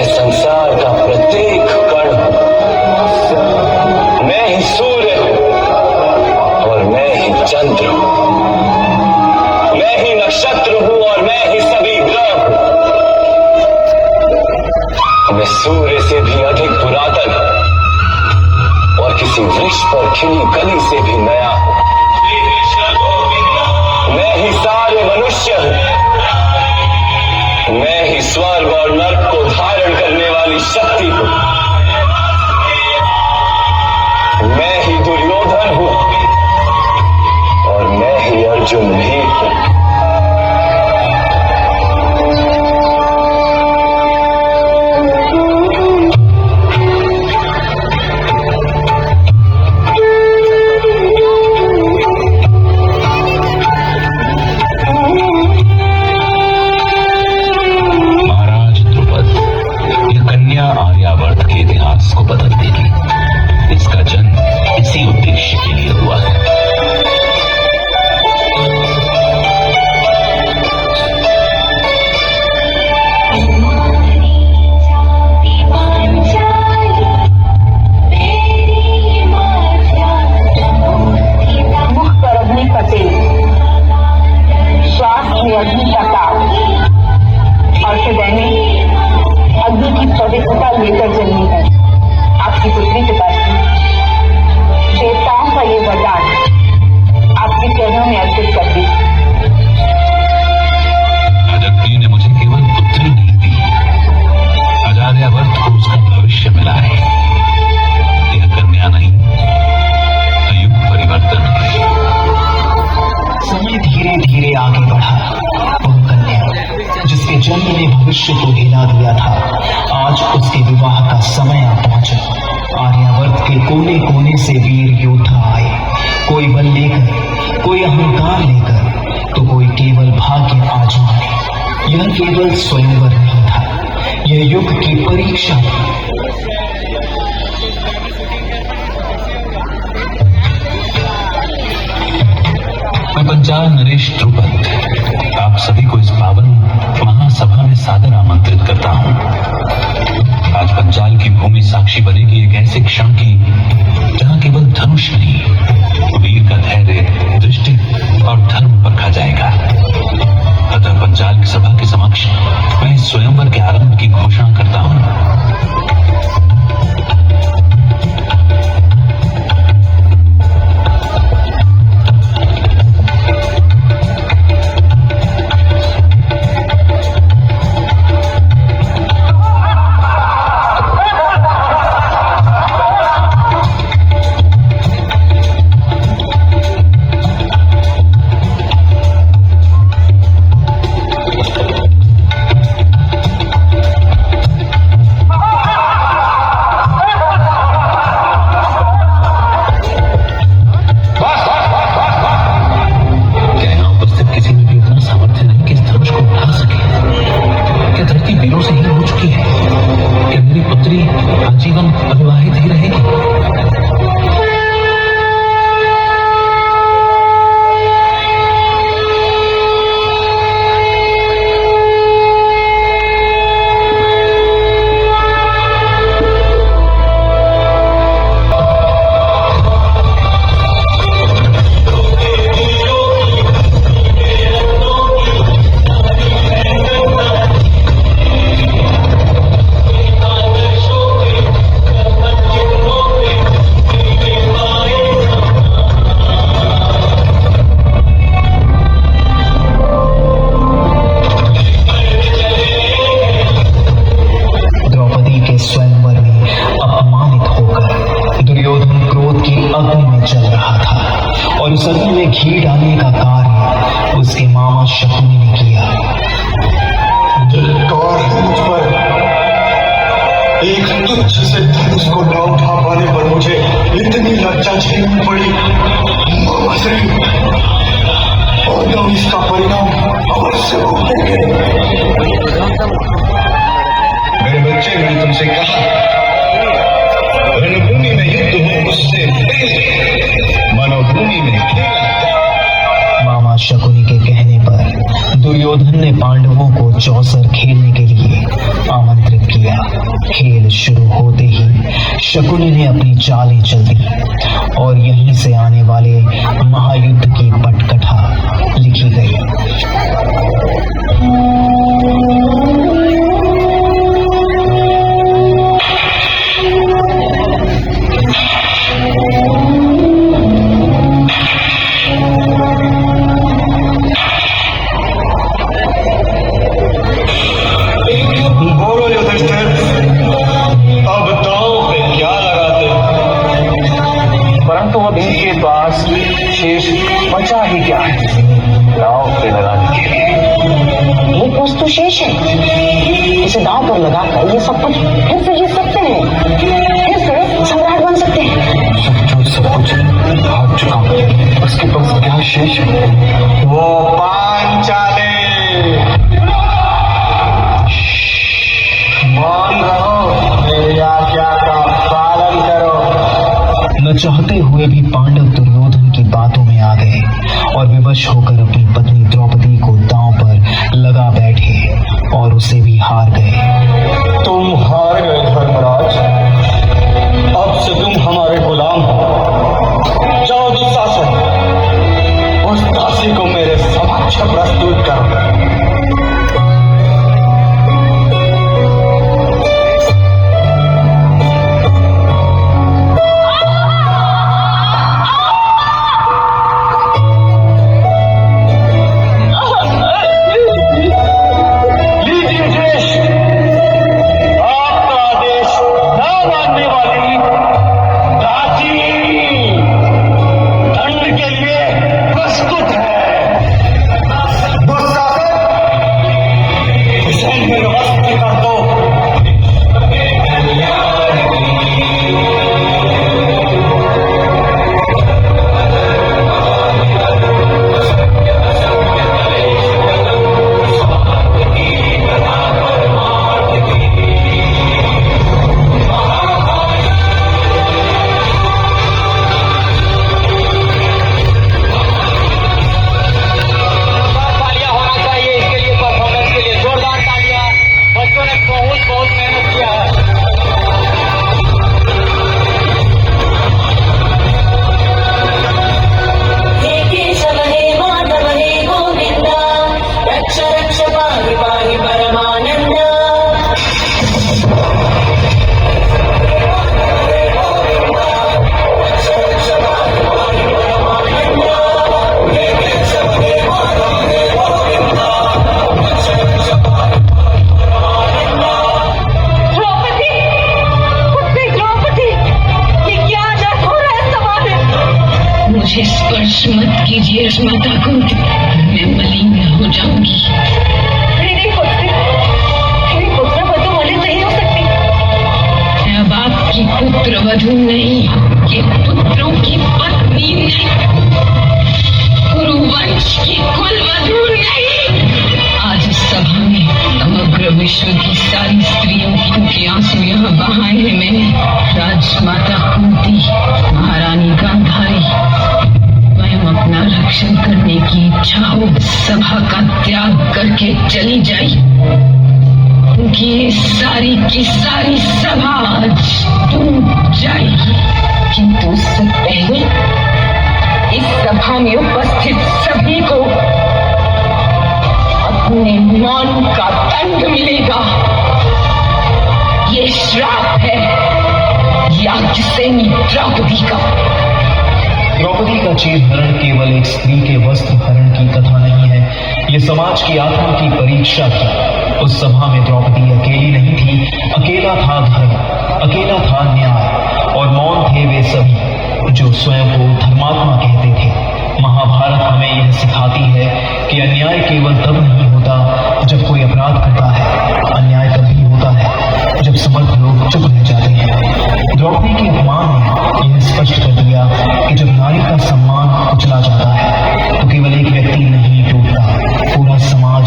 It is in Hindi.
मैं संसार का प्रत्येक कण हूं। मैं ही सूर्य हूं और मैं ही चंद्र हूं। मैं ही नक्षत्र हूं और मैं ही सभी ग्रह हूं। मैं सूर्य से भी अधिक पुरातन हूं और किसी वृक्ष पर खिली कली से भी नया हूं। मैं ही सारे मनुष्य हूं। मैं ही स्वर्ग और नर्क को धारण करने वाली शक्ति हूं। मैं ही दुर्योधन हूं और मैं ही अर्जुन भी हूं। आर्यावर्त के इतिहास को बदल देगी। इसका जन्म इसी उद्देश्य के लिए हुआ है। मुख पर अग्नि का तेज, श्वास में अग्नि का ताप और हृदय में अग्नि की पवित्रता लेकर जन्मी है आपकी पुत्री पिताजी। देवताओं का ये वरदान आपके चरणों में अर्पित कर दी। आज अग्नि ने मुझे केवल पुत्री नहीं दी, आज आर्यावर्त को उसका भविष्य मिला है। यह कन्या नहीं, युग परिवर्तन है। समय धीरे धीरे आगे बढ़ा। वह कन्या जिसके जन्म ने भविष्य को हिला दिया था, आज उसके विवाह का समय आ पहुंचा। आर्यावर्त के कोने कोने से वीर योद्धा आए, कोई बल लेकर, कोई अहंकार लेकर, तो कोई केवल भाग्य आजमाने। यह केवल स्वयंवर नहीं था, यह युग की परीक्षा थी। मैं पंचाल नरेश ध्रुपद आप सभी को इस पावन महासभा में सादर आमंत्रित करता हूं। आज पंचाल की भूमि साक्षी बनेगी एक ऐसे क्षण की जहां केवल धनुष नहीं, वीर का धैर्य, दृष्टि और धर्म परखा जाएगा। अतः पंचाल की सभा के समक्ष मैं इस स्वयंवर के आरंभ की घोषणा करता हूं। आजीवन अविवाहित ही रहेगी। स्वयंवर में अपमानित होकर दुर्योधन क्रोध की अग्नि में जल रहा था और उस अग्नि में घी डालने का कार्य उसके मामा शकुनी ने किया। धिक्कार है मुझ पर, एक तुच्छ से धनुष को न उठा पाने पर मुझे इतनी लज्जा झेलनी पड़ी मामा श्री, और न इसका परिणाम अवश्य भुगतेंगे। मेरे बच्चे, मैंने तुमसे कहा रणभूमि में युद्ध हो उससे पहले मनोभूमि में खेल। मामा शकुनी के कहने पर दुर्योधन ने पांडवों को चौसर खेलने के लिए आमंत्रित किया। शकुनी ने अपनी चालें चल दी और यहीं से आने वाले महायुद्ध की पटकथा लिखी गई। बोलो युधिष्ठिर, अब दांव पे क्या लगाते? परंतु अब इनके पास शेष बचा ही क्या है दांव पे लगाने के लिए? एक वस्तु शेष है, इसे दांव पर लगाकर ये सब कुछ फिर से जीत सकते हैं, फिर से सम्राट बन सकते हैं। सब कुछ हार चुका हूं, उसके पास क्या शेष है? वो पांचाली। मौन रहो, मेरी आज्ञा का पालन करो। न चाहते हुए भी पांडव दुर्योधन की बातों में आ गए और विवश होकर अपनी पत्नी द्रौपदी को दांव पर लगा बैठे और उसे भी हार गए। तुम हार गए धर्मराज, अब से तुम हमारे गुलाम हो। जाओ दुशासन, उस दासी को मेरे समक्ष प्रस्तुत करो। मुझे स्पर्श मत कीजिए माता कुंती, मैं मलिन हो जाऊंगी। मेरी पुत्र वधु मलिन नहीं हो सकती। अब आपकी पुत्र वधु नहीं, ये पुत्रों की पत्नी नहीं, कुरुवंश की कुल वधु नहीं। आज इस सभा में समग्र विश्व की सारी स्त्रियों के आंसू यहाँ बहाए हैं मैंने। राजमाता कुंती, महारानी गांधारी, स्वयं अपना रक्षण करने की इच्छा हो सभा का त्याग करके चली जाई, क्योंकि सारी की सारी सभा आज टूट जाएगी। किंतु उससे पहले इस सभा में उपस्थित सभी को अपने मौन का दंड मिलेगा। ये श्राप है याज्ञसेनी द्रौपदी का। द्रौपदी का चीरहरण केवल एक स्त्री के वस्त्र हरण की कथा नहीं है, ये समाज की आत्मा की परीक्षा थी। उस सभा में द्रौपदी अकेली नहीं थी, अकेला था धर्म, अकेला था न्याय और मौन थे वे सभी जो स्वयं को धर्मात्मा कहते थे। महाभारत हमें यह सिखाती है कि अन्याय केवल तब नहीं होता जब कोई अपराध करता है, अन्याय तब भी होता है जब समर्थ लोग चुप